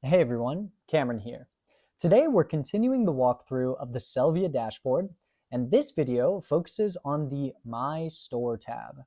Hey everyone, Cameron here. Today we're continuing the walkthrough of the Sellvia dashboard, and this video focuses on the My Store tab.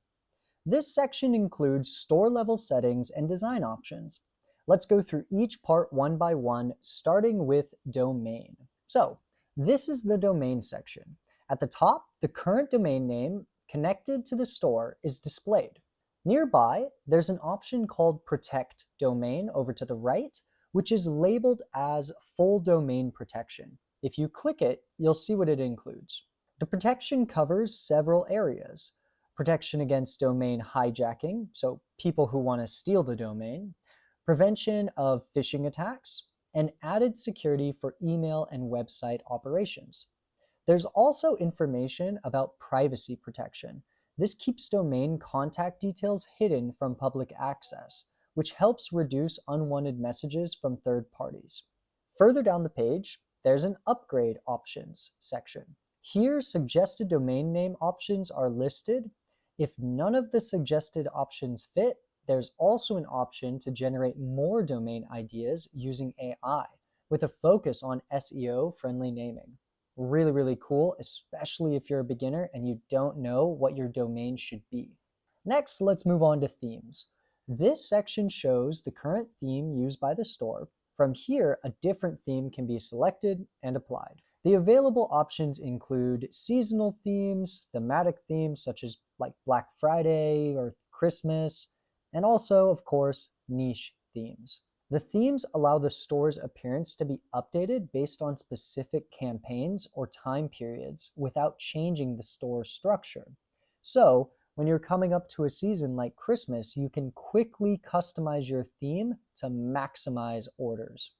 This section includes store-level settings and design options. Let's go through each part one by one, starting with domain. So, this is the domain section. At the top, the current domain name connected to the store is displayed. Nearby, there's an option called Protect Domain over to the right, which is labeled as Full Domain Protection. If you click it, you'll see what it includes. The protection covers several areas: protection against domain hijacking, so people who want to steal the domain, prevention of phishing attacks, and added security for email and website operations. There's also information about privacy protection. This keeps domain contact details hidden from public access, which helps reduce unwanted messages from third parties. Further down the page, there's an upgrade options section. Here, suggested domain name options are listed. If none of the suggested options fit, there's also an option to generate more domain ideas using AI, with a focus on SEO-friendly naming. Really cool, especially if you're a beginner and you don't know what your domain should be. Next, let's move on to themes. This section shows the current theme used by the store. From here, a different theme can be selected and applied. The available options include seasonal themes, thematic themes such as like Black Friday or Christmas, and also, of course, niche themes. The themes allow the store's appearance to be updated based on specific campaigns or time periods without changing the store's structure. So, when you're coming up to a season like Christmas, you can quickly customize your theme to maximize orders.